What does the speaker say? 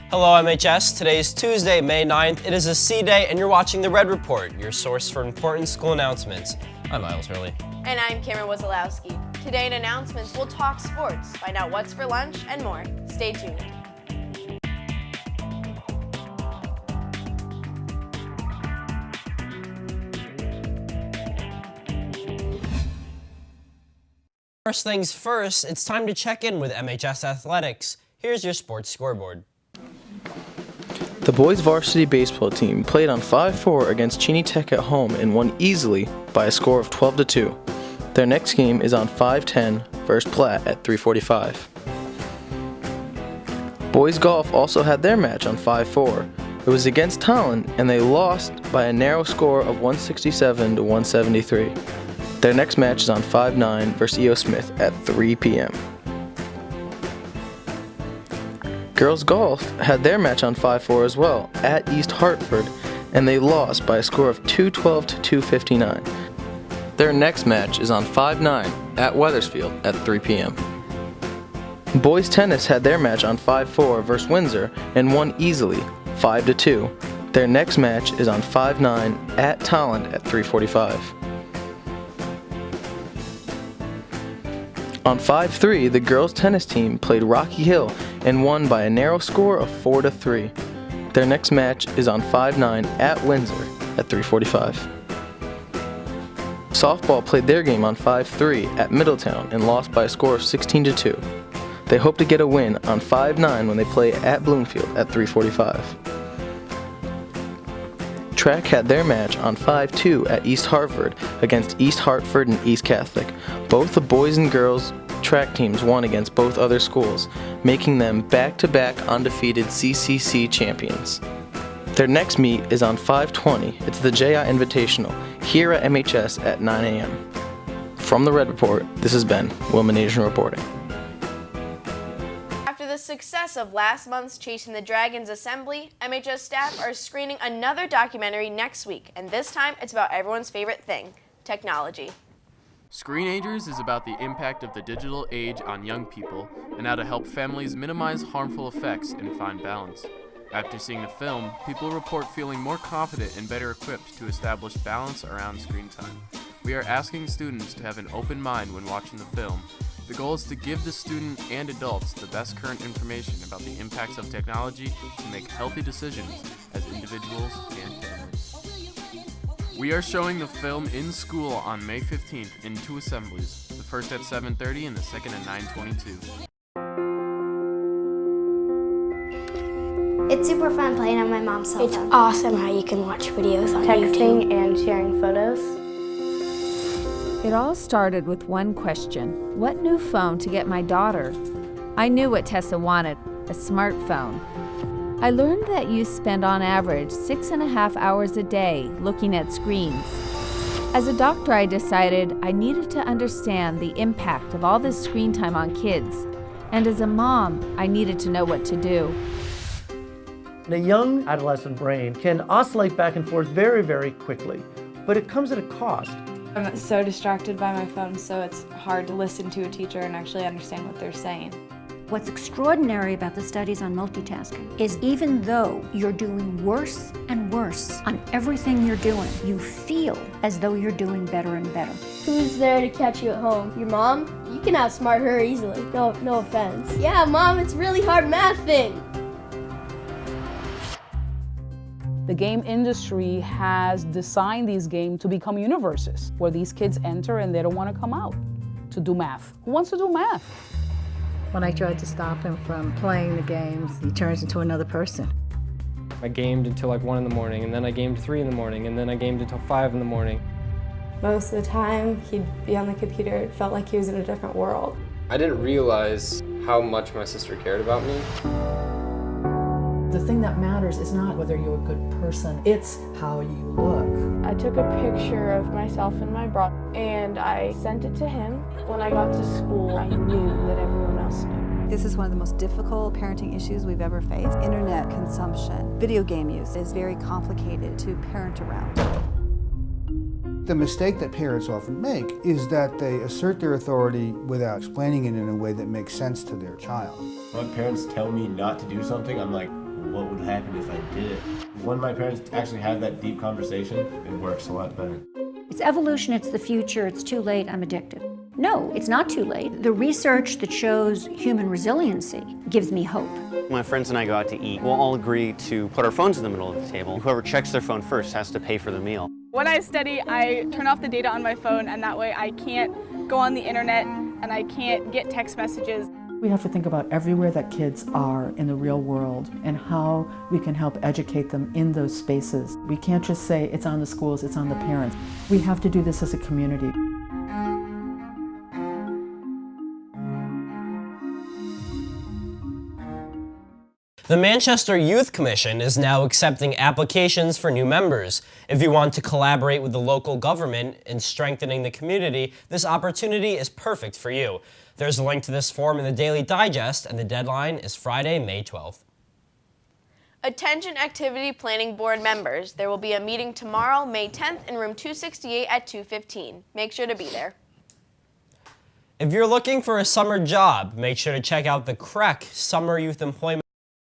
Hello MHS, today is Tuesday, May 9th. It is a C Day and you're watching The Red Report, your source for important school announcements. I'm Miles Hurley. And I'm Cameron Wazalowski. Today in Announcements, we'll talk sports, find out what's for lunch, and more. Stay tuned. First things first, it's time to check in with MHS Athletics. Here's your sports scoreboard. The boys varsity baseball team played on 5-4 against Cheney Tech at home and won easily by a score of 12-2. Their next game is on 5-10 versus Platt at 3:45. Boys golf also had their match on 5-4. It was against Tolland and they lost by a narrow score of 167-173. Their next match is on 5-9 versus E.O. Smith at 3 p.m. Girls golf had their match on 5-4 as well at East Hartford, and they lost by a score of 212-259. Their next match is on 5-9 at Wethersfield at 3 p.m. Boys tennis had their match on 5-4 versus Windsor and won easily 5-2. Their next match is on 5-9 at Tolland at 3:45. On 5-3, the girls' tennis team played Rocky Hill and won by a narrow score of 4-3. Their next match is on 5-9 at Windsor at 3:45. Softball played their game on 5-3 at Middletown and lost by a score of 16-2. They hope to get a win on 5-9 when they play at Bloomfield at 3:45. Track had their match on 5-2 at East Hartford against East Hartford and East Catholic. Both the boys and girls track teams won against both other schools, making them back-to-back undefeated CCC champions. Their next meet is on 5-20. It's the JI Invitational here at MHS at 9 a.m. From the Red Report, this is Ben, Wilman Asian reporting. After the success of last month's Chasing the Dragons assembly, MHS staff are screening another documentary next week, and this time it's about everyone's favorite thing, technology. Screenagers is about the impact of the digital age on young people and how to help families minimize harmful effects and find balance. After seeing the film, people report feeling more confident and better equipped to establish balance around screen time. We are asking students to have an open mind when watching the film. The goal is to give the student and adults the best current information about the impacts of technology to make healthy decisions as individuals and families. We are showing the film in school on May 15th in 2 assemblies, the first at 7:30 and the second at 9:22. It's super fun playing on my mom's cell phone. It's awesome how you can watch videos on YouTube. Texting and sharing photos. It all started with one question: what new phone to get my daughter? I knew what Tessa wanted, a smartphone. I learned that you spend on average 6.5 hours a day looking at screens. As a doctor, I decided I needed to understand the impact of all this screen time on kids. And as a mom, I needed to know what to do. A young adolescent brain can oscillate back and forth very, very quickly, but it comes at a cost. I'm so distracted by my phone, so it's hard to listen to a teacher and actually understand what they're saying. What's extraordinary about the studies on multitasking is even though you're doing worse and worse on everything you're doing, you feel as though you're doing better and better. Who's there to catch you at home? Your mom? You can outsmart her easily. No offense. Yeah, Mom, it's a really hard math thing. The game industry has designed these games to become universes where these kids enter and they don't want to come out to do math. Who wants to do math? When I tried to stop him from playing the games, he turns into another person. I gamed until like 1 in the morning, and then I gamed 3 in the morning, and then I gamed until 5 in the morning. Most of the time, he'd be on the computer. It felt like he was in a different world. I didn't realize how much my sister cared about me. The thing that matters is not whether you're a good person, it's how you look. I took a picture of myself and my bra, and I sent it to him. When I got to school, I knew that everyone else knew. This is one of the most difficult parenting issues we've ever faced. Internet consumption, video game use is very complicated to parent around. The mistake that parents often make is that they assert their authority without explaining it in a way that makes sense to their child. When parents tell me not to do something, I'm like, what would happen if I did it. When my parents actually have that deep conversation, it works a lot better. It's evolution, it's the future, it's too late, I'm addicted. No, it's not too late. The research that shows human resiliency gives me hope. When my friends and I go out to eat, we'll all agree to put our phones in the middle of the table. Whoever checks their phone first has to pay for the meal. When I study, I turn off the data on my phone, and that way I can't go on the internet and I can't get text messages. We have to think about everywhere that kids are in the real world and how we can help educate them in those spaces. We can't just say it's on the schools, it's on the parents. We have to do this as a community. The Manchester Youth Commission is now accepting applications for new members. If you want to collaborate with the local government in strengthening the community, this opportunity is perfect for you. There's a link to this form in the Daily Digest, and the deadline is Friday, May 12th. Attention Activity Planning Board members, there will be a meeting tomorrow, May 10th in room 268 at 2:15. Make sure to be there. If you're looking for a summer job, make sure to check out the CREC Summer Youth Employment